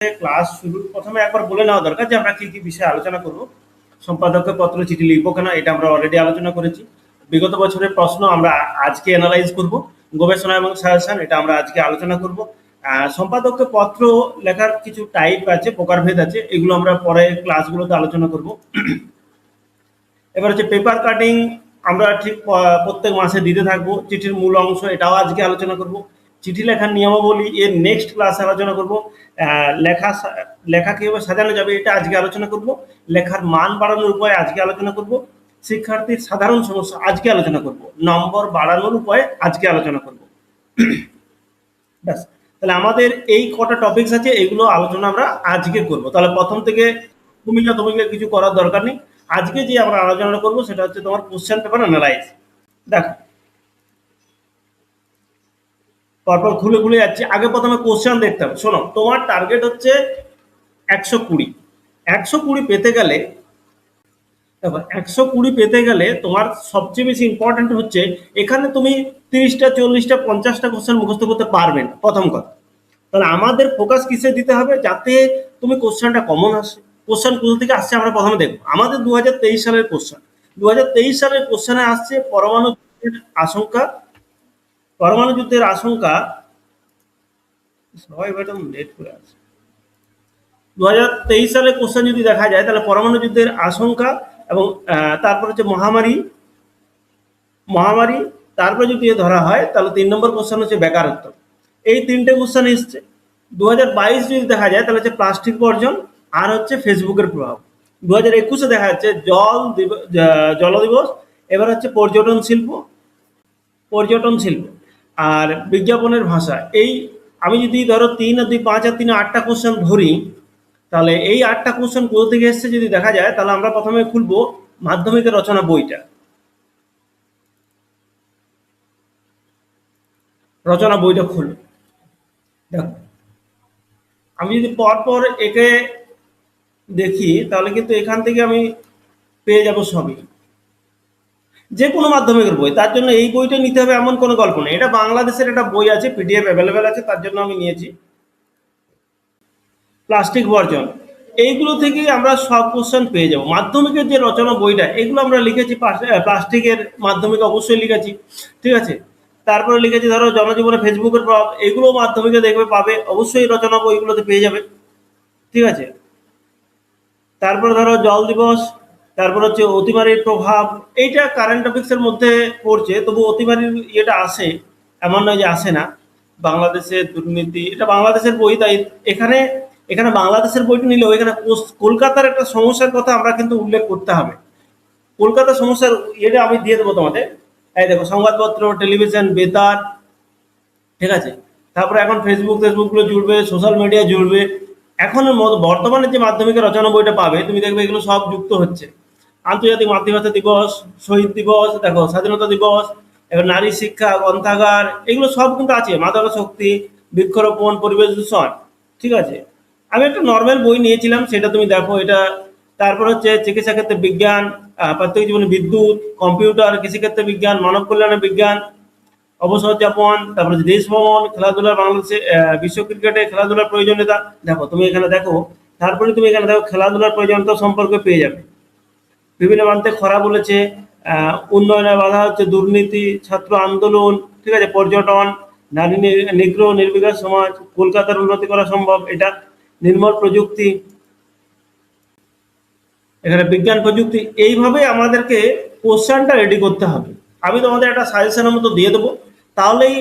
Class শুরুর প্রথমে একবার বলে নেওয়া দরকার যে আমরা কি কি বিষয়ে আলোচনা করব। সম্পাদককে পত্র চিঠি লিখবো কেন, এটা আমরা অলরেডি আলোচনা করেছি। বিগত বছরের প্রশ্ন আমরা আজকে অ্যানালাইজ করব। গবেষণা এবং সাজেশন, এটা আমরা আজকে আলোচনা করব। সম্পাদককে পত্র লেখার কিছু টাইপ আছে, প্রকারভেদ আছে, এগুলো আমরা পরে ক্লাসগুলোতে আলোচনা করব। এবার হচ্ছে পেপার কাটিং, আমরা ঠিক প্রত্যেক মাসে দিতে থাকবো। চিঠির মূল অংশ, এটাও আজকে আলোচনা করব। চিঠি লেখার নিয়মাবলী এর নেক্সট ক্লাসে আলোচনা করব। লেখা লেখা কীভাবে সাজানো যাবে এটা আজকে আলোচনা করব। লেখার মান বাড়ানোর উপায় আজকে আলোচনা করব। শিক্ষার্থীর সাধারণ সমস্যা আজকে আলোচনা করব। নম্বর বাড়ানোর উপায় আজকে আলোচনা করব। ব্যাস, তাহলে আমাদের এই কটা টপিকস আছে, এগুলো আলোচনা আমরা আজকে করব। তাহলে প্রথম থেকে ভূমিকা কিছু করার দরকার নেই। আজকে যে আমরা আলোচনা করব সেটা হচ্ছে তোমার কোশ্চেন পেপার অ্যানালাইজ। দেখো, পরপর খুলে খুলে যাচ্ছি। আগে প্রথমে কোশ্চেন দেখতে হবে। শোনো, তোমার টার্গেট হচ্ছে 120। 120 পেতে গেলে, দেখো 120 পেতে গেলে তোমার সবচেয়ে বেশি ইম্পর্টেন্ট হচ্ছে এখানে তুমি 30টা 40টা 50টা কোশ্চেন মুখস্থ করতে পারবে না, প্রথম কথা। তাহলে আমাদের ফোকাস কিসে দিতে হবে, যাতে তুমি কোশ্চেনটা কমন আসে। কোশ্চেন কোথা থেকে আসছে আমরা প্রথমে দেখবো। আমাদের 2023 সালের কোশ্চেন, 2023 সালের কোশ্চেনে আসছে পরমাণু যুদ্ধের আশঙ্কা। পরমাণু যুদ্ধের আশঙ্কা, সবাই ম্যাডাম লেট করে আছে। 2023 সালের কোশ্চেন যদি দেখা যায় তাহলে পরমাণু যুদ্ধের আশঙ্কা এবং তারপর হচ্ছে মহামারী। মহামারী তারপরে যদি ধরা হয় তাহলে 3 নম্বর কোশ্চেন হচ্ছে বেকারত্ব। এই তিনটে কোশ্চেন এসছে। 2022 যদি দেখা যায় তাহলে হচ্ছে প্লাস্টিক বর্জন আর হচ্ছে ফেসবুকের প্রভাব। 2021-এ দেখা যাচ্ছে জল দিবস। এবার হচ্ছে পর্যটন শিল্প। আর বিজ্ঞাপনের ভাষা। এই আমি যদি ধরো 3 আর 2 5 আর 3 8টা কোশ্চেন ধরি, তাহলে এই 8টা কোশ্চেন কোথা থেকে এসছে যদি দেখা যায় তাহলে আমরা প্রথমে খুলবো মাধ্যমিকের রচনা বইটা। রচনা বইটা খুলবো। দেখো, আমি যদি পরপর একে দেখি তাহলে কিন্তু এখান থেকে আমি পেয়ে যাব সবই। যে কোনো মাধ্যমিকের বই, তার জন্য এই বইটা নিতে হবে এমন কোনো গল্প নেই। এটা বাংলাদেশের একটা বই আছে, পিডিএফ অ্যাভেলেবেল আছে, তার জন্য আমি নিয়েছি। প্লাস্টিক বর্জন, এইগুলো থেকেই আমরা সব কোশ্চেন পেয়ে যাব। মাধ্যমিকের যে রচনা বইটা, এগুলো আমরা লিখেছি প্লাস্টিকের মাধ্যমিকে অবশ্যই লিখেছি, ঠিক আছে। তারপরে লিখেছি ধরো জনজীবনে ফেসবুকের প্রভাব, এগুলো মাধ্যমিকে দেখবে পাবে, অবশ্যই রচনা বইগুলোতে পেয়ে যাবে, ঠিক আছে। তারপরে ধরো জল দিবস, তারপর হচ্ছে অতিমারির প্রভাব। এইটা কারেন্ট টপিক্সের মধ্যে পড়ছে, তবু অতিমারির ইয়েটা আসে, এমন নয় যে আসে না। বাংলাদেশের দুর্নীতি, এটা বাংলাদেশের বই, তাই এখানে এখানে বাংলাদেশের বইটা নিলেও এখানে কলকাতার একটা সমস্যার কথা আমরা কিন্তু উল্লেখ করতে হবে। কলকাতার সমস্যার ইয়েটা আমি দিয়ে দেবো তোমাদের। এই দেখো, সংবাদপত্র, টেলিভিশন, বেতার, ঠিক আছে। তারপরে এখন ফেসবুকগুলো জুড়বে, সোশ্যাল মিডিয়া জুড়বে। এখন বর্তমানে যে মাধ্যমিকের রচনা বইটা পাবে তুমি দেখবে এগুলো সব যুক্ত হচ্ছে। আন্তর্জাতিক মাতৃভাষা দিবস, শহীদ দিবস, দেখো স্বাধীনতা দিবস, এবার নারী শিক্ষা, গ্রন্থাগার, এগুলো সব কিন্তু আছে। মাদকাসক্তি, বৃক্ষরোপণ, পরিবেশ দূষণ, ঠিক আছে। আমি একটা নর্মাল বই নিয়েছিলাম, সেটা তুমি দেখো এটা। তারপর হচ্ছে চিকিৎসা ক্ষেত্রে বিজ্ঞান, প্রত্যেক জীবনে বিদ্যুৎ, কম্পিউটার, কৃষিক্ষেত্রে বিজ্ঞান, মানব কল্যাণে বিজ্ঞান, অবসর যাপন, তারপরে দেশ ভ্রমণ, খেলাধুলা, বাংলাদেশে বিশ্ব ক্রিকেটে খেলাধুলার প্রয়োজনীয়তা। দেখো তুমি এখানে দেখো, তারপরে তুমি এখানে দেখো খেলাধুলার প্রয়োজনীয়তা সম্পর্কে পেয়ে যাবে। বিভিন্ন প্রান্তে খরা বলেছে, উন্নয়নের বাধা হচ্ছে দুর্নীতি, ছাত্র আন্দোলন, ঠিক আছে, পর্যটন, নারী নিগ্রহ নির্বিকার সমাজ, কলকাতার উন্নতি করা সম্ভব, এটা নির্মল প্রযুক্তি, এখানে বিজ্ঞান প্রযুক্তি। এইভাবে আমাদেরকে কোশ্চেনটা রেডি করতে হবে। আমি তোমাদের একটা সাজেশনের মতো দিয়ে দেবো, তাহলেই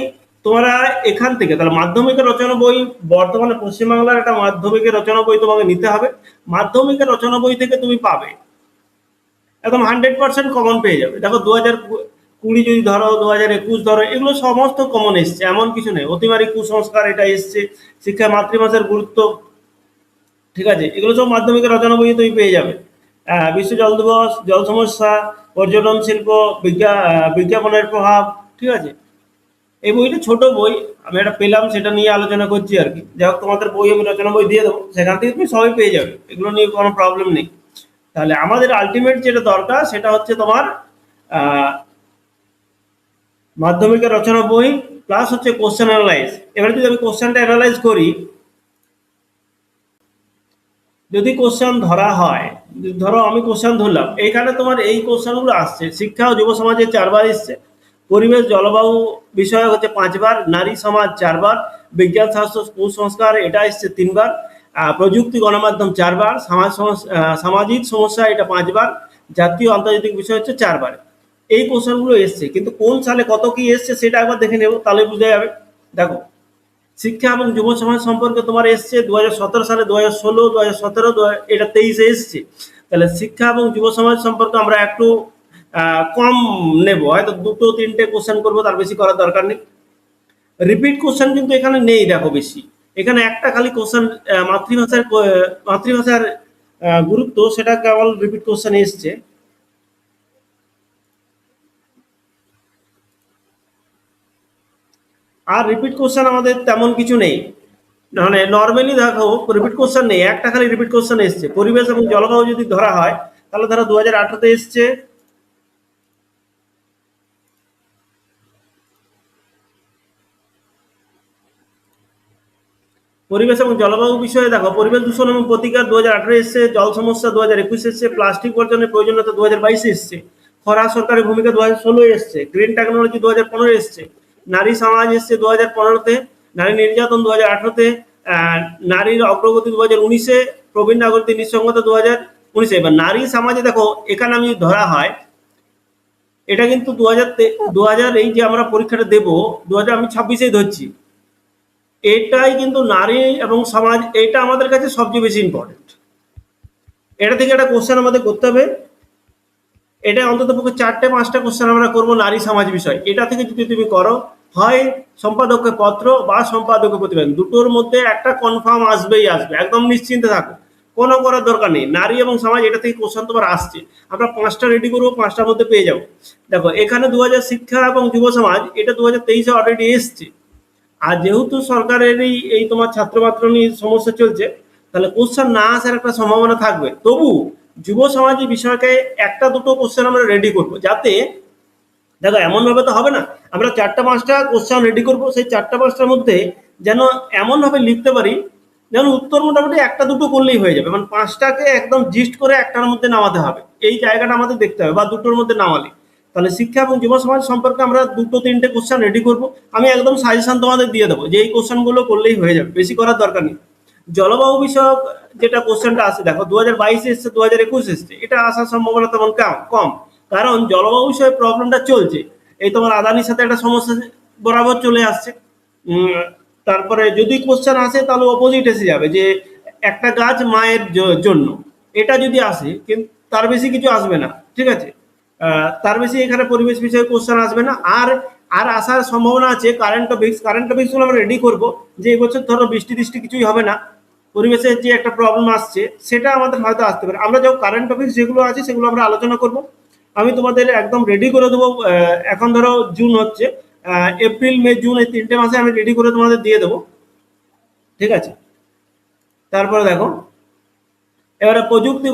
তোমরা এখান থেকে, তাহলে মাধ্যমিকের রচনা বই, বর্তমানে পশ্চিমবাংলার একটা মাধ্যমিকের রচনা বই তোমাকে নিতে হবে। মাধ্যমিকের রচনা বই থেকে তুমি পাবে একদম 100% কমন পেয়ে যাবে। দেখো 2020 যদি ধরো, 2021 ধরো, এগুলো সমস্ত কমন এসছে, এমন কিছু নেই। অতিমারি কুসংস্কার, এটা এসছে। শিক্ষায় মাতৃভাষার গুরুত্ব, ঠিক আছে, এগুলো সব মাধ্যমিকের রচনা বইয়ে তুমি পেয়ে যাবে। বিশ্ব জল দিবস, জল সমস্যা, পর্যটন শিল্প, বিজ্ঞাপনের প্রভাব, ঠিক আছে। এই বইটা ছোট বই, আমি এটা পেলাম, সেটা নিয়ে আলোচনা করছি আর কি। যাই হোক, তোমাদের বই আমি রচনা বই দিয়ে দেবো, সেখান থেকে তুমি সবাই পেয়ে যাবে, এগুলো নিয়ে কোনো প্রবলেম নেই। তাহলে আমাদের আলটিমেট যেটা দরকার সেটা হচ্ছে তোমার মাধ্যমিকের রচনা বই প্লাস হচ্ছে কোশ্চেন অ্যানালাইজ। এবার যদি আমি কোশ্চেনটা অ্যানালাইজ করি, যদি কোশ্চেন ধরা হয়, ধরো আমি কোশ্চেন ধরলাম, এইখানে তোমার এই কোশ্চেনগুলো আসছে, শিক্ষা ও যুব সমাজে 4 বার এসছে, পরিবেশ জলবায়ু বিষয় হচ্ছে 5 বার, নারী সমাজ 4 বার, বিজ্ঞান স্বাস্থ্য কুসংস্কার এটা এসছে 3 বার, প্রযুক্তি গণমাধ্যম 4 বার, সামাজিক সমস্যা এটা 5 বার, জাতীয় আন্তর্জাতিক বিষয় হচ্ছে 4 বার। এই কোশ্চেনগুলো এসছে, কিন্তু কোন সালে কত কি এসছে সেটা একবার দেখে নেব, তাহলে বুঝে যাবে। দেখো, শিক্ষা এবং যুব সমাজ সম্পর্কে তোমার এসছে 2017 সালে, 2016, 2017, এটা 23-এ এসছে। তাহলে শিক্ষা এবং যুব সমাজ সম্পর্কে আমরা একটু কম নেব, হয়তো 2-3টে কোশ্চেন করবো, তার বেশি করার দরকার নেই। রিপিট কোশ্চেন কিন্তু এখানে নেই, দেখো বেশি, এখানে একটা খালি কোশ্চেন মাতৃভাষার গুরুত্ব, সেটা কেবল রিপিট কোশ্চেন এসছে। আর রিপিট কোশ্চেন আমাদের তেমন কিছু নেই, মানে নর্মালি দেখো রিপিট কোশ্চেন নেই, একটা খালি রিপিট কোশ্চেন এসছে, পরিবেশ এবং জলবায়ু যদি ধরা হয়, তাহলে ধরো 2018-তে এসছে। পরিবেশ এবং জলবায়ু বিষয়ে দেখো, পরিবেশ দূষণ এবং প্রতিকার 2018 এসছে, জল সমস্যা 2021 এসছে, প্লাস্টিক বর্জনের প্রয়োজনীয়তা 2022 এসছে, খরা সরকারের ভূমিকা 2016 এসছে, গ্রিন টেকনোলজি 2015 এসছে, নারী সমাজ এসছে 2015-তে, নারী নির্যাতন 2018-তে, নারীর অগ্রগতি 2019-এ, প্রবীণ নাগরিকদের নিঃসঙ্গতা 2019-এ। এবার নারী সমাজে দেখো, এখানে আমি ধরা হয়, এটা কিন্তু 2000 এই যে আমরা পরীক্ষাটা দেবো 2000, আমি 26-এই ধরছি, এটাই কিন্তু নারী এবং সমাজ, এটা আমাদের কাছে সবচেয়ে বেশি ইম্পর্টেন্ট। এটা থেকে একটা কোশ্চেন আমাদের করতে হবে, এটা অন্তত পক্ষে 4-5টা কোশ্চেন আমরা করবো নারী সমাজ বিষয়। এটা থেকে যদি তুমি করো, হয় সম্পাদকের পত্র বা সম্পাদকের প্রতিবেদন, দুটোর মধ্যে একটা কনফার্ম আসবেই আসবে, একদম নিশ্চিন্তে থাকো, কোনো করার দরকার নেই। নারী এবং সমাজ এটা থেকে কোশ্চেন তোমার আসছে, আমরা 5টা রেডি করবো, 5টার মধ্যে পেয়ে যাবো। দেখো এখানে 2000 শিক্ষা এবং যুব সমাজ, এটা 2023-এ অলরেডি এসছে। আর যেহেতু সরকারের এই তোমার ছাত্র নিয়ে সমস্যা চলছে, তাহলে কোশ্চেন না আসার একটা সম্ভাবনা থাকবে। তবু যুব সমাজী বিষয়কে 1-2টো কোশ্চেন আমরা রেডি করবো, যাতে দেখো এমন ভাবে তো হবে না আমরা 4-5টা কোশ্চেন রেডি করবো, সেই 4-5টার মধ্যে যেন এমন ভাবে লিখতে পারি যেন উত্তর মোটামুটি 1-2টো করলেই হয়ে যাবে, মানে 5টাকে একদম জিস্ট করে একটার মধ্যে নামাতে হবে, এই জায়গাটা আমাদের দেখতে হবে, বা দুটোর মধ্যে নামালে। তাহলে শিক্ষা এবং যুব সমাজ সম্পর্কে আমরা 2-3টে কোশ্চেন রেডি করব, আমি একদম সাজেশন তোমাদের দিয়ে দেবো যে এই কোশ্চেনগুলো করলেই হয়ে যাবে, বেশি করার দরকার নেই। জলবায়ু বিষয়ক যেটা কোশ্চেনটা আছে, দেখো 2022 এসছে, 2021 এসছে, এটা আসার সম্ভাবনা তেমন কম, কারণ জলবায়ু বিষয়ে প্রবলেমটা চলছে, এই তোমার আদানির সাথে একটা সমস্যা বরাবর চলে আসছে। উম, তারপরে যদি কোশ্চেন আসে তাহলে অপোজিট এসে যাবে, যে একটা গাছ মায়ের জন্য, এটা যদি আসে, কিন্তু তার বেশি কিছু আসবে না, ঠিক আছে। তার বেশি এখানে পরিবেশ বিষয়ে কোশ্চেন আসবে না। আর আর আসার সম্ভাবনা আছে কারেন্ট টপিক্সগুলো আমরা রেডি করব, যে এবছর ধরো বৃষ্টি টিষ্টি কিছুই হবে না, পরিবেশের যে একটা প্রবলেম আসছে সেটা আমাদের হয়তো আসতে পারে, আমরা যখন কারেন্ট টপিক্স যেগুলো আছে সেগুলো আমরা আলোচনা করব। আমি তোমাদের একদম রেডি করে দেবো, এখন ধরো জুন হচ্ছে, এপ্রিল মে জুন এই 3টে মাসে আমি রেডি করে তোমাদের দিয়ে দেবো, ঠিক আছে। তারপরে দেখো, এবারে প্রযুক্তি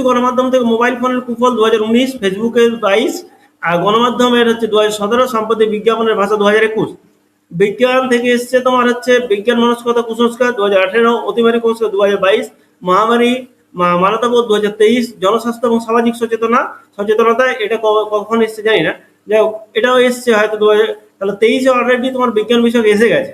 গণমাধ্যম থেকে মোবাইল ফোনের কুফল 2019, ফেসবুকের 22, আর গণমাধ্যমের হচ্ছে 2017, সম্প্রতি বিজ্ঞাপনের ভাষা 2021। বিজ্ঞান থেকে এসছে তোমার হচ্ছে বিজ্ঞান মনস্কতা কুসংস্কার 2018, অতিমারি কুসংস্কার 2022, মহামারী মানবতাবোধ 2023, জনস্বাস্থ্য এবং সামাজিক সচেতনতা, এটা কখন এসছে জানি না, যাই হোক এটাও এসছে হয়তো 2000, তাহলে 23-এ অলরেডি তোমার বিজ্ঞান বিষয় এসে গেছে।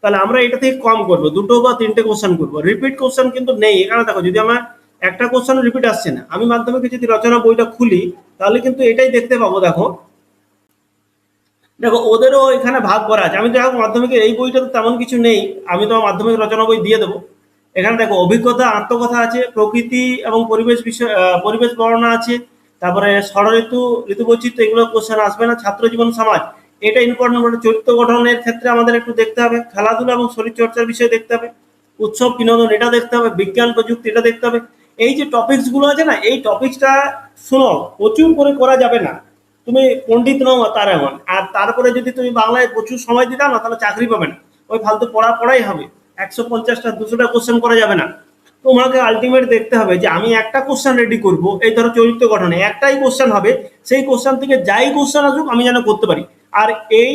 তাহলে আমরা এটা থেকে কম করবো, 2 বা 3টে কোশ্চেন করবো, রিপিট কোশ্চেন কিন্তু নেই এখানে। দেখো যদি আমার একটা কোশ্চেন রিপিট আসছে না, আমি মাধ্যমিকে যদি রচনা বইটা খুলি, তাহলে কিন্তু এটাই দেখতে পাবো। দেখো দেখো ওদেরও এখানে ভাগ করা আছে, আমি দেখো মাধ্যমিকের এই বইটা তো তেমন কিছু নেই, আমি তো মাধ্যমিক রচনা বই দিয়ে দেবো। এখানে দেখো অভিজ্ঞতা, আত্মকথা আছে, প্রকৃতি এবং পরিবেশ বিষয়, পরিবেশ বর্ণনা আছে, তারপরে ষড়ঋতু, ঋতু বৈচিত্র্য, এগুলো কোশ্চেন আসবে না। ছাত্র জীবন সমাজ, এটা ইম্পর্টেন্ট, মানে চরিত্র গঠনের ক্ষেত্রে আমাদের একটু দেখতে হবে, খেলাধুলা এবং শরীর চর্চার বিষয়ে দেখতে হবে, উৎসব বিনোদন এটা দেখতে হবে, বিজ্ঞান প্রযুক্তি এটা দেখতে হবে। এই যে টপিকস গুলো আছে না, এই টপিকসটা শোনো, প্রচুর করে করা যাবে না, তুমি পণ্ডিত নও তার এমন, আর তারপরে যদি তুমি বাংলায় প্রচুর সময় দিতে না, তাহলে চাকরি পাবে না, ওই ফালতু পড়াই হবে, 150টা 200টা কোশ্চেন করা যাবে না। তোমাকে আলটিমেট দেখতে হবে যে আমি একটা কোশ্চেন রেডি করব, এই ধরো চরিত্র গঠনে একটাই কোশ্চেন হবে, সেই কোশ্চেন থেকে যাই কোশ্চেন আসুক আমি যেন করতে পারি। আর এই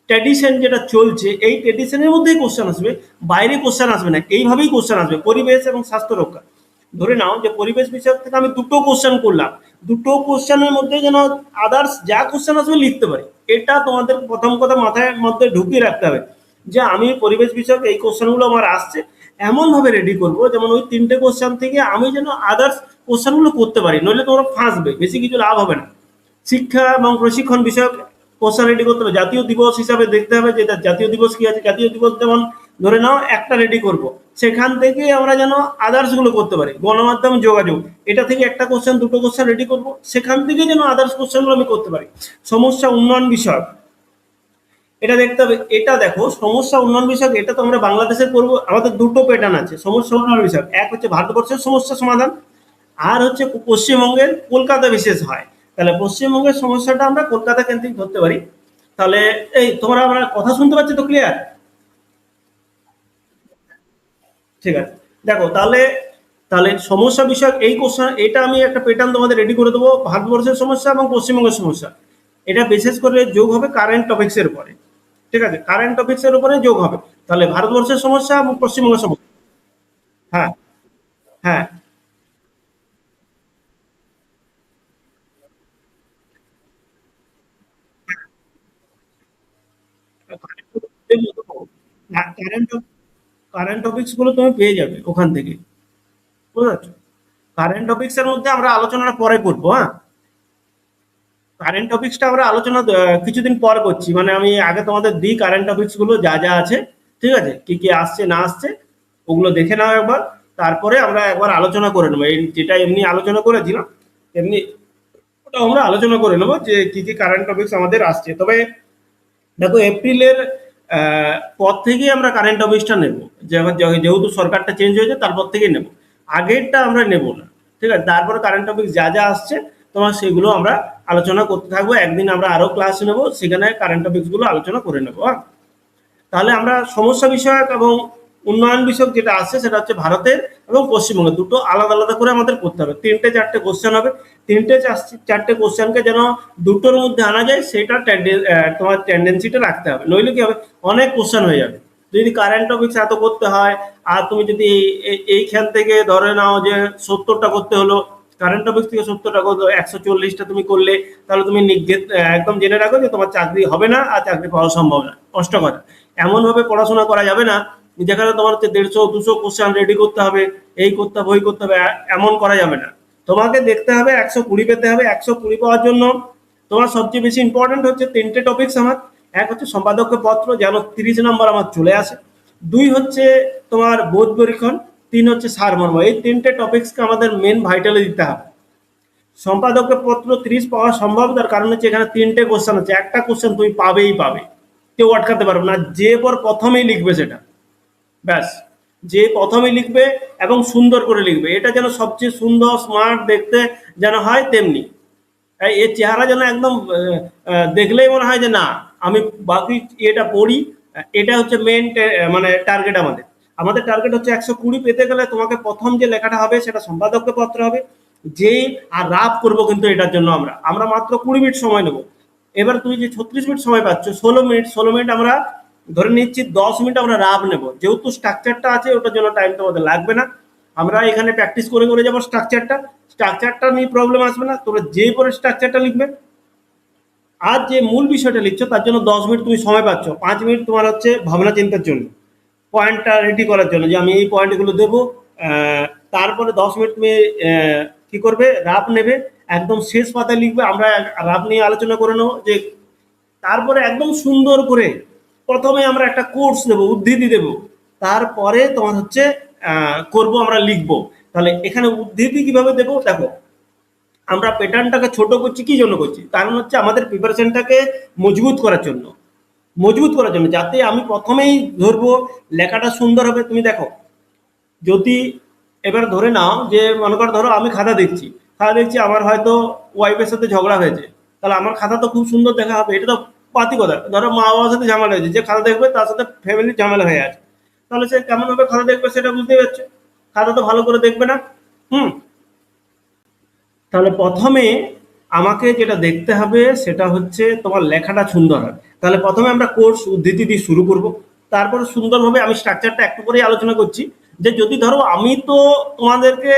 ট্র্যাডিশন যেটা চলছে এই ট্র্যাডিশনের মধ্যেই কোশ্চেন আসবে, বাইরে কোশ্চেন আসবে না, এইভাবেই কোশ্চেন আসবে। পরিবেশ এবং স্বাস্থ্য রক্ষা, ধরে নাও যে পরিবেশ বিষয়ক থেকে আমি দুটো কোশ্চেন করলাম, দুটো কোশ্চেনের মধ্যে যেন আদার্স যা কোশ্চেন আসবে লিখতে পারি। এটা তোমাদের প্রথম কথা মাথায় মধ্যে ঢুকিয়ে রাখতে হবে যে আমি পরিবেশ বিষয়ক এই কোশ্চেনগুলো আমার আসছে, এমন ভাবে রেডি করবো যেমন ওই তিনটে কোশ্চেন থেকে আমি যেন আদার্স কোশ্চেনগুলো করতে পারি, নইলে তোমরা ফাঁসবে, বেশি কিছু লাভ হবে না। শিক্ষা এবং প্রশিক্ষণ বিষয়ক কোশ্চেন রেডি করতে হবে। জাতীয় দিবস হিসাবে দেখতে হবে যে জাতীয় দিবস কি আছে, জাতীয় দিবস যেমন ধরে নাও একটা রেডি করব, সেখান থেকে আমরা যেন আদার্স গুলো করতে পারি। গণমাধ্যম যোগাযোগ, এটা থেকে একটা কোশ্চেন দুটো কোশ্চেন রেডি করব, সেখান থেকে যেন আদার্স কোশ্চেনগুলো আমি করতে পারি। সমস্যা উন্নয়ন বিষয়ক, এটা দেখতে হবে। এটা দেখো সমস্যা উন্নয়ন বিষয়ক, এটা তো আমরা বাংলাদেশে করবো। আমাদের দুটো প্যাটার্ন আছে সমস্যা উন্নয়ন বিষয়ক, এক হচ্ছে ভারতবর্ষের সমস্যা সমাধান, আর হচ্ছে পশ্চিমবঙ্গের কলকাতা বিশেষ হয়। তাহলে পশ্চিমবঙ্গের সমস্যাটা আমরা কলকাতা কেন্দ্রিক ধরতে পারি। তাহলে এই তোমরা আমরা কথা শুনতে পাচ্ছি তো ক্লিয়ার? ঠিক আছে, দেখো তাহলে, তাহলে সমস্যা বিষয়ক এই কোশ্চেন, এটা আমি একটা প্যাটার্ন তোমাদের রেডি করে দেবো, ভারতবর্ষের সমস্যা এবং পশ্চিমবঙ্গের সমস্যা। এটা বিশেষ করে যোগ হবে কারেন্ট টপিক্স এর উপরে। ঠিক আছে, কারেন্ট টপিক্স এর উপরে যোগ হবে। তাহলে ভারতবর্ষের সমস্যা এবং পশ্চিমবঙ্গের সমস্যা। হ্যাঁ, হ্যাঁ, কারেন্ট কারেন্ট টপিক্স গুলো তুমি পেয়ে যাবে ওখান থেকে, বুঝতে পারছো? কারেন্ট টপিক্স এর মধ্যে আমরা আলোচনাটা পরে করবো, হ্যাঁ। কারেন্ট টপিক্সটা আমরা আলোচনা কিছুদিন পর করছি, মানে আমি আগে তোমাদের দিই কারেন্ট টপিক্স গুলো যা যা আছে, ঠিক আছে, কি কি আসছে না আসছে ওগুলো দেখে নাও একবার। তারপরে আমরা একবার আলোচনা করে নেবো, এই যেটা এমনি আলোচনা করেছিলাম এমনি ওটা আমরা আলোচনা করে নেবো যে কি কি কারেন্ট টপিক্স আমাদের আসছে। তবে দেখো এপ্রিলের পর থেকেই আমরা কারেন্ট টপিক্সটা নেব, যেহেতু সরকারটা চেঞ্জ হয়েছে তারপর থেকেই নেব, আগেরটা আমরা নেব না। ঠিক আছে, তারপরে কারেন্ট টপিক্স যা যা আসছে তোমার সেগুলো আমরা আলোচনা করতে থাকবো। একদিন আমরা আরো ক্লাস নেব, সেখানে কারেন্ট টপিক্স গুলো আলোচনা করে নেবো, হ্যাঁ। তাহলে আমরা সমস্যা বিষয়ক এবং উন্নয়ন বিষয়ক যেটা আছে সেটা হচ্ছে ভারতের এবং পশ্চিমবঙ্গের, দুটো আলাদা আলাদা করে আমাদের করতে হবে। তিনটে চারটে কোশ্চেন হবে, তিনটে চারটে কোশ্চেনকে যেন দুটোর মধ্যে আনা যায় সেটা তোমার টেন্ডেন্সিটা রাখতে হবে, নইলে কি হবে অনেক কোশ্চেন হয়ে যাবে। যদি কারেন্ট টপিক্স এত করতে হয়, আর তুমি যদি এইখান থেকে ধরে নাও যে 70টা করতে হলো, কারেন্ট টপিক্স থেকে 70টা করতে 140টা তুমি করলে, তাহলে তুমি একদম জেনে রাখো যে তোমার চাকরি হবে না আর চাকরি পাওয়া সম্ভব না, কষ্টকর। এমন ভাবে পড়াশোনা করা যাবে না যেখানে তোমার হচ্ছে 150-200 কোশ্চেন রেডি করতে হবে, এই করতে হবে ওই করতে হবে, এমন করা যাবে না। তোমাকে দেখতে হবে 120 পেতে হবে। 120 পাওয়ার জন্য তোমার সবচেয়ে বেশি ইম্পর্টেন্ট হচ্ছে তিনটে টপিক্স আমার। এক হচ্ছে সম্পাদক্য পত্র, যেন 30 নম্বর আমার চলে আসে। দুই হচ্ছে তোমার বোধ পরীক্ষণ। তিন হচ্ছে সারমর্ম। এই তিনটে টপিক্সকে আমাদের মেন ভাইটালে দিতে হবে। সম্পাদকের পত্র 30 পাওয়া সম্ভব, তার কারণ হচ্ছে এখানে তিনটে কোশ্চেন আছে, একটা কোশ্চেন তুমি পাবেই পাবে, কেউ আটকাতে পারবে না, যে পর প্রথমেই লিখবে সেটা, ব্যাস। যে প্রথমেই লিখবে এবং সুন্দর করে লিখবে, এটা যেন সবচেয়ে সুন্দর স্মার্ট দেখতে যেন হয় তেমনি। এর চেহারা যেন একদম দেখলেই মনে হয় যে না আমি বাকি এটা পড়ি। এটা হচ্ছে মেন মানে টার্গেট আমাদের। আমাদের টার্গেট হচ্ছে 120 পেতে গেলে তোমাকে প্রথম যে লেখাটা হবে সেটা সম্পাদক্য পত্র হবে। যে আর রাফ করব কিন্তু এটার জন্য আমরা আমরা মাত্র 20 মিনিট সময় নেব। এবার তুমি যে 36 মিনিট সময় পাচ্ছ, 16 মিনিট, 16 মিনিট আমরা ধরে নিচ্ছি, 10 মিনিট আমরা রাফ নেব, যেহেতু স্ট্রাকচারটা আছে ওটার জন্য টাইম তোমাদের লাগবে না। আমরা এখানে প্র্যাকটিস করে করে যাবো স্ট্রাকচারটা। স্ট্রাকচারটা নিয়ে প্রবলেম আসবে না, তোমরা যে পরে স্ট্রাকচারটা লিখবে। আর যে মূল বিষয়টা লিখছো তার জন্য 10 মিনিট তুমি সময় পাচ্ছ, 5 মিনিট তোমার হচ্ছে ভাবনা চিন্তার জন্য, পয়েন্টটা রেডি করার জন্য যে আমি এই পয়েন্টগুলো দেবো। তারপরে 10 মিনিট তুমি কি করবে, রাফ নেবে, একদম শেষ পাতায় লিখবে। আমরা রাফ নিয়ে আলোচনা করে নেবো যে তারপরে একদম সুন্দর করে প্রথমে আমরা একটা কোর্স দেবো, উদ্ধৃতি দেবো, তারপরে তোমার হচ্ছে করব আমরা লিখবো। তাহলে এখানে উদ্ধৃতি কিভাবে দেবো দেখো, আমরা প্যাটার্নটাকে ছোট করছি কি জন্য করছি, কারণ হচ্ছে আমাদের প্রিপারেশনটাকে মজবুত করার জন্য, মজবুত করার জন্য, যাতে আমি প্রথমেই ধরবো লেখাটা সুন্দর হবে। তুমি দেখো, যদি এবার ধরে নাও যে মনে করো ধরো আমি খাতা দেখছি, খাতা দেখছি আমার হয়তো ওয়াইফের সাথে ঝগড়া হয়েছে, তাহলে আমার খাতা তো খুব সুন্দর দেখা হবে, এটা তো পাতি কথা। ধরো মা বাবার সাথে ঝামেলা হয়েছে, যে খাতা দেখবে তার সাথে ফ্যামিলির ঝামেলা হয়ে আছে, তাহলে সে কেমন ভাবে খাতা দেখবে সেটা বুঝতে পারছো, খাতা তো ভালো করে দেখবে না। হুম। তাহলে প্রথমে আমাকে যেটা দেখতে হবে সেটা হচ্ছে তোমার লেখাটা সুন্দর হয়। তাহলে প্রথমে আমরা কোর্স উদ্ধৃতি দিয়ে শুরু করব, তারপরে সুন্দরভাবে আমি স্ট্রাকচারটা একটু করেই আলোচনা করছি। যে যদি ধরো আমি তো তোমাদেরকে,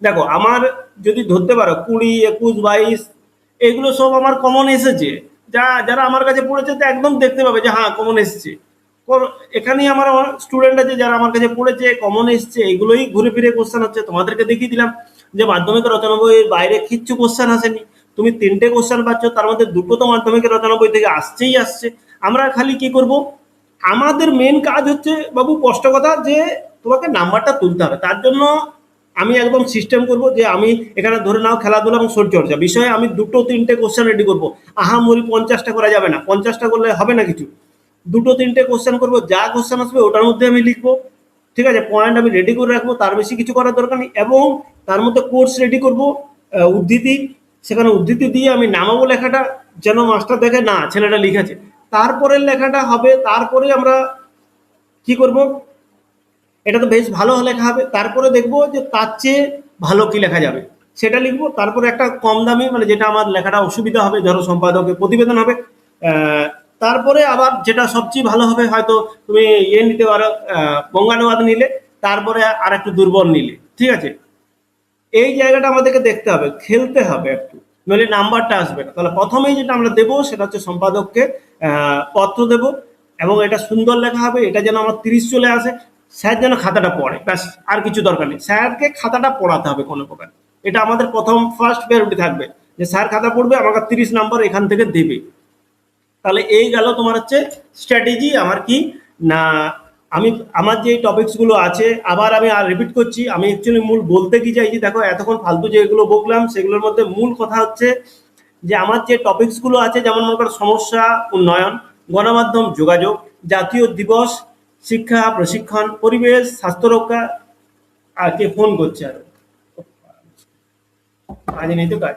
দেখো আমার যদি ধরতে পারো 20, 21, 22 এগুলো সব আমার কমন এসেছে। যারা আমার কাছে পড়েছে তো একদম দেখতে পাবে যে হ্যাঁ কমন এসেছে। এখানেই আমার স্টুডেন্ট আছে যারা আমার কাছে পড়েছে, কমন এসছে, এগুলোই ঘুরে ফিরে কোশ্চেন হচ্ছে। তোমাদেরকে দেখিয়ে দিলাম যে মাধ্যমিকের রচনা বইয়ের বাইরে কিচ্ছু কোশ্চেন আসেনি। তুমি 3টে কোশ্চেন পাচ্ছ, তার মধ্যে 2টো তো মাধ্যমিকের রচনা বই থেকে আসছেই আসছে। আমরা খালি কি করব, আমাদের মেন কাজ হচ্ছে বাবু স্পষ্ট কথা যে তোমাকে নাম্বারটা তুলতে হবে। তার জন্য আমি একদম সিস্টেম করব যে আমি এখানে ধরে নাও খেলাধুলা এবং শরীরচর্চা বিষয়ে আমি 2-3টে কোশ্চেন রেডি করবো। আহামরি 50টা করা যাবে না, 50টা করলে হবে না কিছু। 2-3টে কোশ্চেন করবো, যা কোশ্চেন আসবে ওটার মধ্যে আমি লিখবো। ঠিক আছে, পয়েন্ট আমি রেডি করে রাখবো, তার বেশি কিছু করার দরকার নেই। এবং তার মধ্যে কোর্স রেডি করবো, উদ্ধৃতি, সেখানে উদ্ধৃতি দিয়ে আমি নামাবো লেখাটা, যেন মাস্টার দেখে না ছেলেটা লিখেছে। তারপরের লেখাটা হবে, তারপরে আমরা কি করব, এটা তো বেশ ভালো লেখা হবে, তারপরে দেখবো যে তার চেয়ে ভালো কি লেখা যাবে সেটা লিখবো। তারপরে একটা কম দামি, মানে যেটা আমার লেখাটা অসুবিধা হবে, ধরো সম্পাদকের প্রতিবেদন হবে। আহ, তারপরে আবার যেটা সবচেয়ে ভালো হবে, হয়তো তুমি নিতে পারো, বঙ্গানুবাদ নিলে, তারপরে আর একটু দুর্বল নিলে, ঠিক আছে। এই জায়গাটা আমাদেরকে দেখতে হবে, খেলতে হবে একটু, নইলে নাম্বারটা আসবে না। তাহলে প্রথমেই যেটা আমরা দেবো সেটা হচ্ছে সম্পাদককে পত্র দেব, এবং এটা সুন্দর লেখা হবে, এটা যেন আমার 30 চলে আসে। স্যার যেন খাতাটা পড়ে, ব্যাস, আর কিছু দরকার নেই, স্যারকে খাতাটা পড়াতে হবে কোনো প্রকার। এটা আমাদের প্রথম ফার্স্ট প্রায়োরিটি থাকবে, যে স্যার খাতা পড়বে, আমাকে 30 নম্বর এখান থেকে দেবে। তাহলে এই গেল তোমার হচ্ছে স্ট্র্যাটেজি আমার কি না। আমি আমার যে টপিকস গুলো আছে, আবার আমি আর রিপিট করছি, আমি অ্যাকচুয়ালি মূল বলতে কি চাইছি, দেখো এতক্ষণ ফালতু যেগুলো বকলাম সেগুলোর মধ্যে মূল কথা হচ্ছে যে আমার যে টপিকস গুলো আছে, যেমন মনে করো সমস্যা উন্নয়ন, গণমাধ্যম যোগাযোগ, জাতীয় দিবস, শিক্ষা প্রশিক্ষণ, পরিবেশ, স্বাস্থ্য রক্ষা, আর কে ফোন করছে, আর আজ নেই তো কাজ,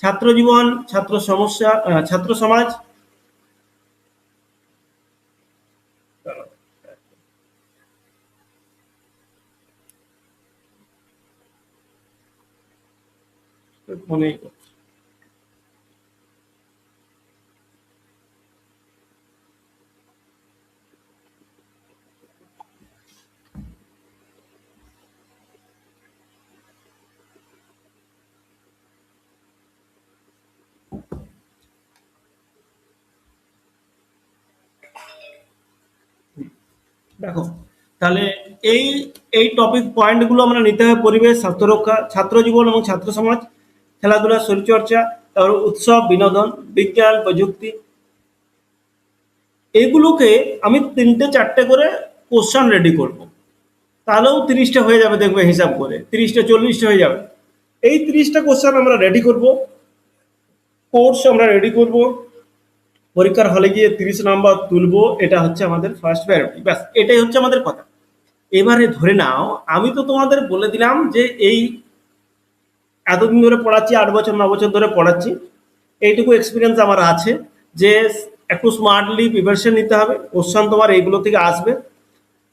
ছাত্র জীবন, ছাত্র সমস্যা, ছাত্র সমাজ, মনে, দেখো তাহলে এই এই টপিক পয়েন্টগুলো আমরা নিতে হবে: পরিবেশ, স্বাস্থ্য রক্ষা, ছাত্র জীবন এবং ছাত্র সমাজ, খেলাধুলা, শরীরচর্চা, তারপর উৎসব, বিনোদন, বিজ্ঞান, প্রযুক্তি। এগুলোকে আমি 3টে 4টে করে কোশ্চান রেডি করব। তাহলেও 30টা হয়ে যাবে, দেখবে হিসাব করে 30টা 40টা হয়ে যাবে। এই 30টা কোশ্চান আমরা রেডি করব, কোর্স আমরা রেডি করব, পরীক্ষার হলে গিয়ে 30 নম্বর তুলবো। এটা হচ্ছে আমাদের ফার্স্ট প্রায়োরিটি, ব্যাস এটাই হচ্ছে আমাদের কথা। এবারে ধরে নাও আমি তো তোমাদের বলে দিলাম যে এই এতদিন ধরে পড়াচ্ছি, 8 বছর 9 বছর ধরে পড়াচ্ছি, এইটুকু এক্সপিরিয়েন্স আমার আছে যে একটু স্মার্টলি প্রিপারেশন নিতে হবে, কোশ্চান তোমার এইগুলো থেকে আসবে।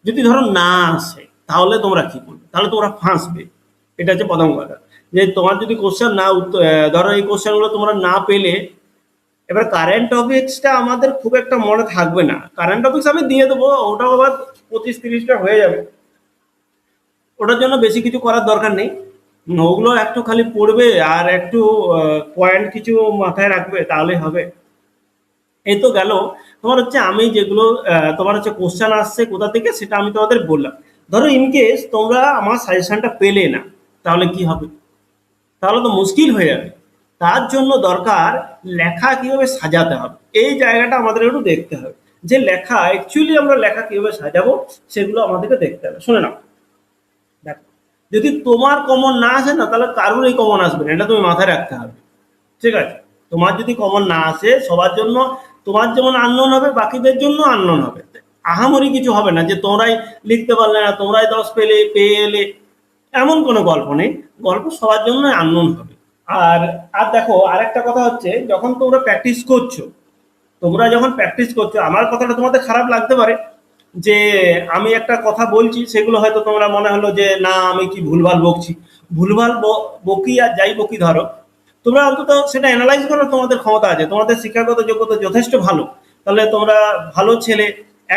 যদি ধরো না আসে তাহলে তোমরা কি করবে, তাহলে তোমরা ফাঁসবে। এটা হচ্ছে প্রথম কথা, যে তোমার যদি কোশ্চেন না ধরো এই কোশ্চেনগুলো তোমরা না পেলে, এবার কারেন্ট টপিক্সটা আমাদের খুব একটা মনে থাকবে না। কারেন্ট টপিক্স আমি দিয়ে দেবো, ওটাও আবার 25-30টা হয়ে যাবে, ওটার জন্য বেশি কিছু করার দরকার নেই। ওগুলো একটু খালি পড়বে আর একটু পয়েন্ট কিছু মাথায় রাখবে, তাহলেই হবে। এই তো গেল তোমার হচ্ছে আমি যেগুলো তোমার হচ্ছে কোশ্চেন আসছে কোথা থেকে সেটা আমি তোমাদের বললাম। ধরো ইনকেস তোমরা আমার সাজেশনটা পেলে না, তাহলে কি হবে, তাহলে তো মুশকিল হয়ে যাবে। তার জন্য দরকার লেখা কিভাবে সাজাতে হবে, এই জায়গাটা আমাদের একটু দেখতে হবে। যে লেখা অ্যাকচুয়ালি আমরা লেখা কিভাবে সাজাবো সেগুলো আমাদেরকে দেখতে হবে। শুনে নাও, দেখো, যদি তোমার কমন না আসে না, তাহলে কারোর এই কমন আসবে না, এটা তুমি মাথায় রাখতে হবে। ঠিক আছে, তোমার যদি কমন না আসে সবার জন্য, তোমার যেমন আননোন হবে বাকিদের জন্য আননোন হবে। আহামরি কিছু হবে না যে তোমরাই লিখতে পারলে না, তোমরাই 10 পেয়ে এলে, এমন কোনো গল্প নেই। গল্প সবার জন্য আননোন হবে। আর আর দেখো আরেকটা কথা হচ্ছে, যখন তোমরা প্র্যাকটিস করছো, তোমরা যখন প্র্যাকটিস করছো, আমার কথাটা তোমাদের খারাপ লাগতে পারে যে আমি একটা কথা বলছি, সেগুলো হয়তো তোমরা মনে হলো যে না আমি কি ভুলভাল বকছি। ভুলভাল বকি আর যাই বকি, ধরো তোমরা অন্তত সেটা অ্যানালাইজ করার তোমাদের ক্ষমতা আছে, তোমাদের শিক্ষাগত যোগ্যতা যথেষ্ট ভালো, তাহলে তোমরা ভালো ছেলে,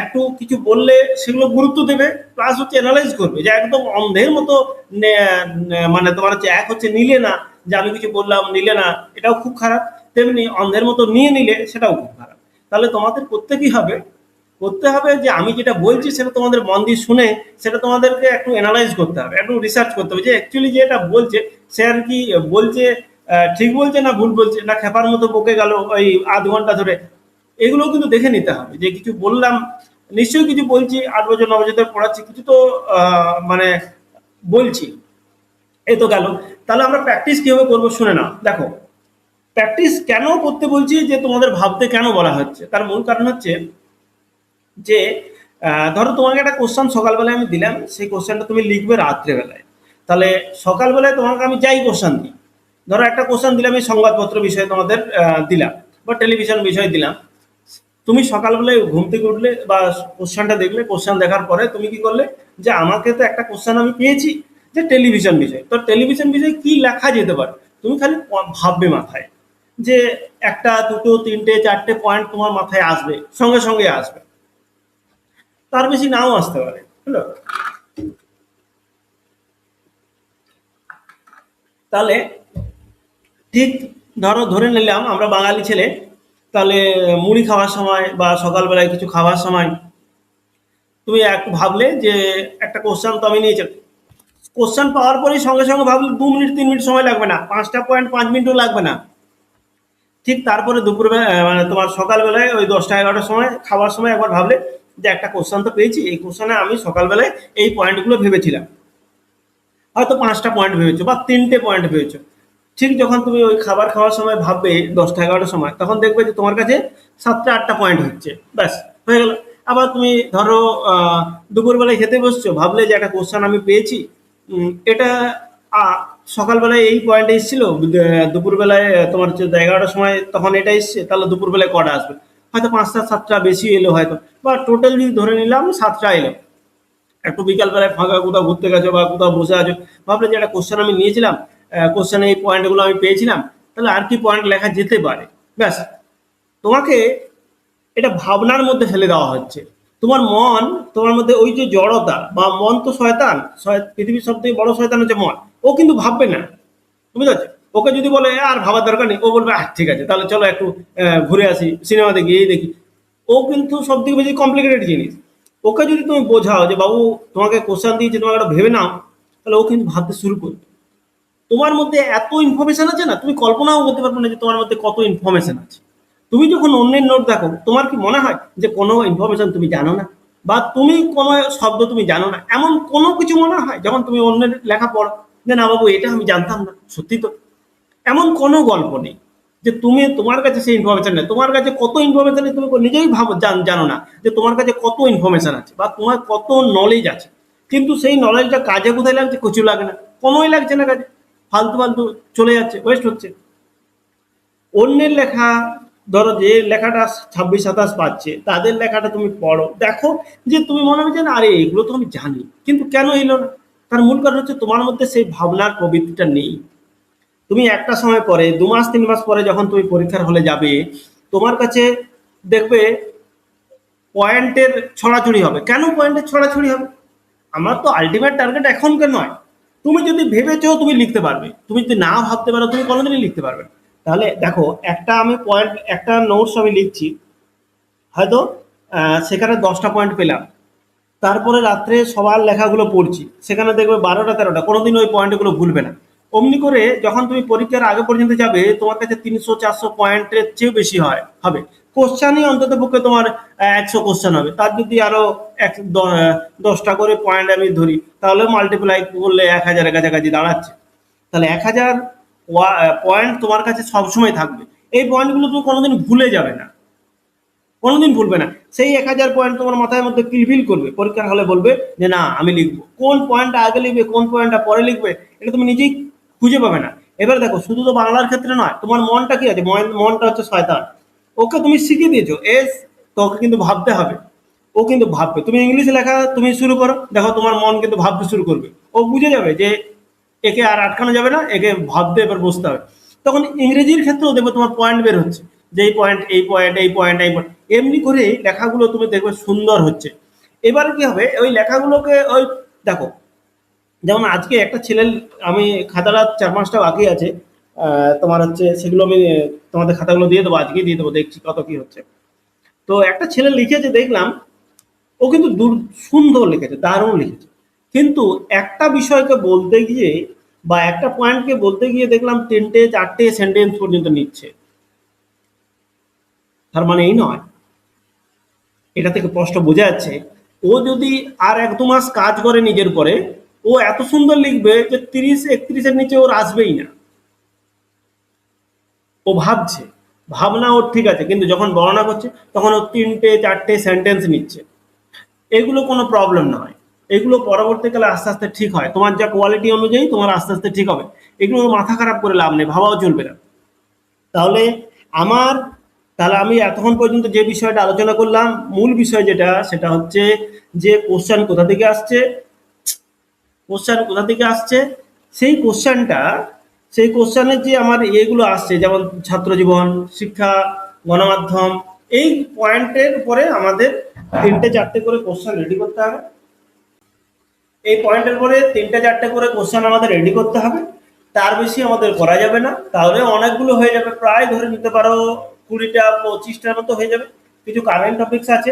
একটু কিছু বললে সেগুলো গুরুত্ব দেবে, প্লাস হচ্ছে অ্যানালাইজ করবে, যে একদম অন্ধের মতো মানে তোমার হচ্ছে এক হচ্ছে নিলে না, যে আমি কিছু বললাম নিলে না, এটাও খুব খারাপ, তেমনি অন্ধের মতো নিয়ে নিলে সেটাও খুব খারাপ। তাহলে তোমাদের করতে হবে যে আমি যেটা বলছি সেটা তোমাদের মন দিয়ে শুনে সেটা তোমাদেরকে একটু অ্যানালাইজ করতে হবে, একটু রিসার্চ করতে হবে যে অ্যাকচুয়ালি যেটা বলছে সে আর কি বলছে, ঠিক বলছে না ভুল বলছে, না খেপার মতো বকে গেল ওই আধ ঘন্টা ধরে। এগুলো কিন্তু দেখে নিতে হবে যে কিছু বললাম, নিশ্চয়ই কিছু বলছি, 8 বছর 9 বছর ধরে পড়াচ্ছি, কিছু তো মানে বলছি, এই তো গেল। তাহলে আমরা প্র্যাকটিস কিভাবে করবো শুনে নাও। দেখো, প্র্যাকটিস কেন করতে বলছি, যে তোমাদের ভাবতে কেন বলা হচ্ছে, তার মূল কারণ হচ্ছে যে ধরো তোমাকে একটা কোশ্চেন সকালবেলায় আমি দিলাম, সেই কোশ্চেনটা তুমি লিখবে রাত্রেবেলায়। তাহলে সকালবেলায় তোমাকে আমি যাই কোশ্চেন দিই, ধরো একটা কোশ্চেন দিলাম এই সংবাদপত্র বিষয়ে তোমাদের দিলাম, বা টেলিভিশন বিষয়ে দিলাম, তুমি সকালবেলায় ঘুম থেকে উঠলে বা কোশ্চেনটা দেখলে, কোশ্চেন দেখার পরে তুমি কি করলে, যে আমাকে তো একটা কোশ্চেন আমি পেয়েছি যে টেলিভিশন বিষয়, তো টেলিভিশন বিষয়ে কি লেখা যেতে পারে, তুমি খালি ভাববে মাথায়, যে একটা দুটো তিনটে চারটে পয়েন্ট তোমার মাথায় আসবে, সঙ্গে সঙ্গে আসবে, তার বেশি নাও আসতে পারে, বুঝলো? তাহলে ঠিক ধরে নিলাম আমরা বাঙালি ছেলে, তাহলে মুড়ি খাওয়ার সময় বা সকালবেলায় কিছু খাওয়ার সময় তুমি একটু ভাবলে যে একটা কোশ্চেন তো আমি নিয়েছি, কোশ্চেন পাওয়ার পরেই সঙ্গে সঙ্গে ভাবলে 2 মিনিট 3 মিনিট সময় লাগবে না, 5টা পয়েন্ট 5 মিনিটও লাগবে না। ঠিক তারপরে দুপুরবেলা মানে তোমার সকালবেলায় ওই 10টা 11টার সময় খাওয়ার সময় একবার ভাবলে যে একটা কোশ্চেন তো পেয়েছি, এই কোশ্চেনে আমি সকালবেলায় এই পয়েন্টগুলো ভেবেছিলাম, হয়তো 5টা পয়েন্ট ভেবেছো বা 3টে পয়েন্ট ভেবেছো। ঠিক যখন তুমি ওই খাবার খাওয়ার সময় ভাববে 10টা 11টার সময়, তখন দেখবে যে তোমার কাছে 7টা 8টা পয়েন্ট হচ্ছে, ব্যাস হয়ে গেল। আবার তুমি ধরো দুপুরবেলায় খেতে বসছো, ভাবলে যে একটা কোশ্চেন আমি পেয়েছি, এটা আহ, সকালবেলায় এই পয়েন্ট এসেছিল, দুপুরবেলায় তোমার হচ্ছে 11টার সময় তখন এটা এসছে, তাহলে দুপুরবেলায় কটা আসবে, হয়তো 5টা 7টা বেশি এলো হয়তো, বা টোটাল যদি ধরে নিলাম 7টা এলো। একটু বিকাল বেলায় ফাঁকা কোথাও ঘুরতে গেছো বা কোথাও বসে আছো, ভাবলে যে একটা কোশ্চেন আমি নিয়েছিলাম, কোশ্চেনে এই পয়েন্টগুলো আমি পেয়েছিলাম, তাহলে আর কি পয়েন্ট লেখা যেতে পারে, ব্যাস। তোমাকে এটা ভাবনার মধ্যে ফেলে দেওয়া হচ্ছে। তোমার মন, তোমার মধ্যে ওই যে জড়তা, বা মন তো শয়তান, পৃথিবীর সব থেকে বড় শয়তান হচ্ছে মন, ও কিন্তু ভাববে না, বুঝতে পারছো? ওকে যদি বলে আর ভাবার দরকার নেই, ও বলবে ঠিক আছে তাহলে চলো একটু ঘুরে আসি, সিনেমা দেখি, এই দেখি। ও কিন্তু সব থেকে বেশি কমপ্লিকেটেড জিনিস। ওকে যদি তুমি বোঝাও যে বাবু তোমাকে কোশ্চেন দিয়েছে, তোমাকে একটা ভেবে নাও, তাহলে ও কিন্তু ভাবতে শুরু করবে। তোমার মধ্যে এত ইনফরমেশন আছে না, তুমি কল্পনাও করতে পারবে না যে তোমার মধ্যে কত ইনফরমেশন আছে। তুমি যখন অন্যের নোট দেখো, তোমার কি মনে হয় যে কোনো ইনফরমেশন তুমি জানো না, বা তুমি কোনো শব্দ তুমি জানো না, এমন কোনো কিছু মনে হয় যখন তুমি অন্যের লেখা পড়ো, যে না বাবু এটা আমি জানতাম না, সত্যি তো? এমন কোনো গল্প নেই যে তুমি, তোমার কাছে সেই ইনফরমেশন নেই। তোমার কাছে কত ইনফরমেশন নেই তুমি নিজেই ভাবো, জানো না যে তোমার কাছে কত ইনফরমেশন আছে বা তোমার কত নলেজ আছে। কিন্তু সেই নলেজটা কাজে কোথায় লাগছে? কিছু লাগে না, কোনোই লাগছে না কাজে, ফালতু ফালতু চলে যাচ্ছে, ওয়েস্ট হচ্ছে। অন্যের লেখা, ধরো যে লেখাটা 26 27 পাচ্ছে, তাদের লেখাটা তুমি পড়ো, দেখো যে তুমি মনে হবে যে না, আরে এগুলো তো আমি জানি, কিন্তু কেন এলো না? তার মূল কারণ হচ্ছে তোমার মধ্যে সেই ভাবনার প্রবৃত্তিটা নেই। তুমি একটা সময় পরে 2 মাস 3 মাস পরে যখন তুমি পরীক্ষার হলে যাবে, তোমার কাছে দেখবে পয়েন্টের ছড়াছড়ি হবে। কেন পয়েন্টের ছড়াছড়ি হবে? আমার তো আলটিমেট টার্গেট এখনকার নয়। তুমি যদি ভেবেছো তুমি লিখতে পারবে, তুমি যদি না ভাবতে পারো তুমি কোনোদিনই লিখতে পারবে না। তাহলে দেখো, একটা আমি পয়েন্ট, একটা নোটস আমি লিখছি, হয়তো সেখানে 10টা পয়েন্ট পেলাম, তারপরে রাত্রে সবার লেখাগুলো পড়ছি, সেখানে দেখবে 12টা 13টা, কোনোদিন ওই পয়েন্টগুলো ভুলবে না। অমনি করে যখন তুমি পরীক্ষার আগে পর্যন্ত যাবে, তোমার কাছে 300 400 পয়েন্টের চেয়েও বেশি হবে। কোশ্চানই অন্তত পক্ষে তোমার 100 কোশ্চান হবে, তার যদি আরো 10টা করে পয়েন্ট আমি ধরি, তাহলে মাল্টিপ্লাই করলে 1000-এর কাছাকাছি দাঁড়াচ্ছে। তাহলে 1000 পয়েন্ট তোমার কাছে সবসময় থাকবে। এই পয়েন্টগুলো তুমি কোনোদিন ভুলে যাবে না, কোনোদিন ভুলবে না। সেই 1000 পয়েন্ট তোমার মাথার মধ্যে কিলবিল করবে, পরীক্ষার হলে বলবে যে না আমি লিখবো। কোন পয়েন্টটা আগে লিখবে, কোন পয়েন্টটা পরে লিখবে, এটা তুমি নিজেই খুঁজে পাবে না। এবার দেখো, শুধু তো বাংলার ক্ষেত্রে নয়, তোমার মনটা কি আছে, মনটা হচ্ছে শয়তান। ওকে তুমি শিখিয়ে দিয়েছো এস, তো ওকে কিন্তু ভাবতে হবে, ও কিন্তু ভাববে। তুমি ইংলিশে লেখা তুমি শুরু করো, দেখো তোমার মন কিন্তু ভাবতে শুরু করবে, ও বুঝে যাবে যে একে আর আটকানো যাবে না, একে ভাবতে এবার বসতে হবে। তখন ইংরেজির ক্ষেত্রেও দেখবে তোমার পয়েন্ট বের হচ্ছে, যে এই পয়েন্ট, এই পয়েন্ট, এই পয়েন্ট, এই পয়েন্ট, এমনি করে লেখাগুলো তুমি দেখবে সুন্দর হচ্ছে। এবার কি হবে, ওই লেখাগুলোকে ওই দেখো, যেমন আজকে একটা ছেলের, আমি খাতাটা 4-5টা বাকি আছে, তোমার হচ্ছে সেগুলো আমি তোমাদের খাতাগুলো দিয়ে দেবো, আজকেই দিয়ে দেবো, দেখছি কত কি হচ্ছে। তো একটা ছেলে লিখেছে দেখলাম, ও কিন্তু সুন্দর লিখেছে, দারুণ লিখেছে, কিন্তু একটা বিষয়কে বলতে গিয়ে বা একটা পয়েন্টকে বলতে গিয়ে দেখলাম 3টে 4টে সেন্টেন্স পর্যন্ত নিচ্ছে। তার মানে এই নয়, এটা থেকে স্পষ্ট বোঝা যাচ্ছে ও যদি আর 1-2 মাস কাজ করে নিজের পরে, ও এত সুন্দর লিখবে যে 30-31-এর নিচে ওর আসবেই না। ও ভাবছে, ভাবনা ওর ঠিক আছে, কিন্তু যখন বর্ণনা করছে তখন ও 3টে 4টে সেন্টেন্স নিচ্ছে। এগুলো কোনো প্রবলেম নয়, এগুলো পরবর্তীকালে আস্তে আস্তে ঠিক হয়, তোমার যা কোয়ালিটি অনুযায়ী তোমার আস্তে আস্তে ঠিক হবে। এগুলো মাথা খারাপ করে লাভ নেই, ভাবাও চলবে না। তাহলে আমার, তাহলে আমি এতক্ষণ পর্যন্ত যে বিষয়টা আলোচনা করলাম, মূল বিষয় যেটা, সেটা হচ্ছে যে কোশ্চেন কোথা থেকে আসছে, কোশ্চেন কোথা থেকে আসছে, সেই কোশ্চেনটা, সেই কোশ্চেনের যে আমার ইয়েগুলো আসছে, যেমন ছাত্র জীবন, শিক্ষা, গণমাধ্যম, এই পয়েন্টের উপরে আমাদের 3টে 4টে করে কোশ্চেন রেডি করতে হবে। এই পয়েন্টের পরে 3টে 4টে করে কোশ্চেন আমাদের রেডি করতে হবে, তার বেশি আমাদের করা যাবে না, তাহলে অনেকগুলো হয়ে যাবে, প্রায় ধরে নিতে পারো 20টা 25টার মতো হয়ে যাবে। কিছু কারেন্ট টপিকস আছে,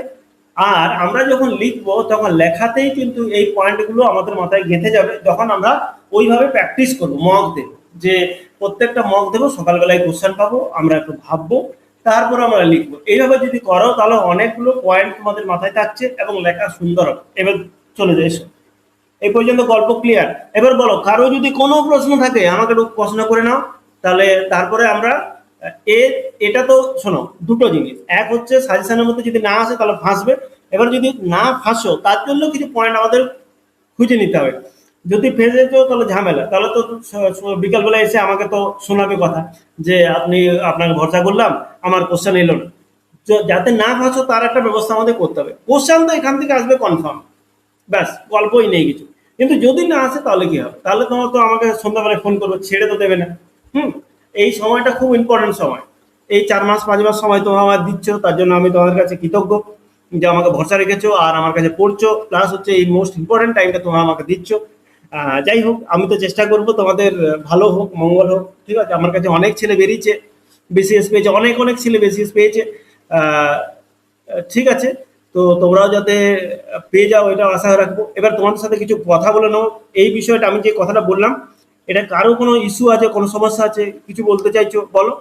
আর আমরা যখন লিখবো তখন লেখাতেই কিন্তু এই পয়েন্টগুলো আমাদের মাথায় গেঁথে যাবে, যখন আমরা ওইভাবে প্র্যাকটিস করবো, মক দেবো, যে প্রত্যেকটা মক দেবো, সকালবেলায় কোশ্চেন পাবো, আমরা একটু ভাববো, তারপর আমরা লিখবো। এইভাবে যদি করো তাহলে অনেকগুলো পয়েন্ট তোমাদের মাথায় থাকছে এবং লেখা সুন্দর হবে। এবার চলে যাই, এই পর্যন্ত গল্প ক্লিয়ার? এবার বলো, কারো যদি কোনো প্রশ্ন থাকে আমাকে একটু প্রশ্ন করে নাও, তাহলে তারপরে আমরা এ, এটা তো শোনো, দুটো জিনিস, এক হচ্ছে সাজেশনের মধ্যে যদি না আসে তাহলে ফাঁসবে, এবার যদি না ফাঁসো তার জন্য কিছু পয়েন্ট আমাদের খুঁজে নিতে হবে। যদি ফেঁসে যেও তাহলে ঝামেলা, তাহলে তো বিকালবেলা এসে আমাকে তো শোনাবে কথা, যে আপনি, আপনাকে ভরসা করলাম, আমার কোশ্চেন এলো না। যাতে না ফাঁসো তার একটা ব্যবস্থা আমাদের করতে হবে। কোশ্চেন তো এখান থেকে আসবে কনফার্ম, ব্যাস, গল্পই নেই কিছু। কিন্তু যদি না আসে তাহলে কি হবে, তাহলে তোমার তো আমাকে সন্ধ্যাবেলায় ফোন করবে, ছেড়ে তো দেবে না। হুম, এই সময়টা খুব ইম্পর্টেন্ট সময়, এই 4 মাস 5 মাস সময় তোমরা আমার দিচ্ছ, তার জন্য আমি তোমাদের কাছে কৃতজ্ঞ, যে আমাকে ভরসা রেখেছো আর আমার কাছে পড়ছো, প্লাস হচ্ছে এই মোস্ট ইম্পর্টেন্ট টাইমটা তোমরা আমাকে দিচ্ছ। যাই হোক, আমি তো চেষ্টা করবো তোমাদের ভালো হোক, মঙ্গল হোক, ঠিক আছে। আমার কাছে অনেক ছেলে বেরিয়েছে, বিসিএস পেয়েছে, অনেক অনেক ছেলে বিসিএস পেয়েছে। আহ, ঠিক আছে, তো তোমরাও যাতে পেয়ে যাও এটা আশা রাখবো। এবার তোমাদের সাথে কিছু কথা বলে নাও, এই বিষয়টা আমি যে কথাটা বললাম, এটা কারো কোনো ইস্যু আছে, কোনো সমস্যা আছে, কিছু বলতে চাইছো বলো।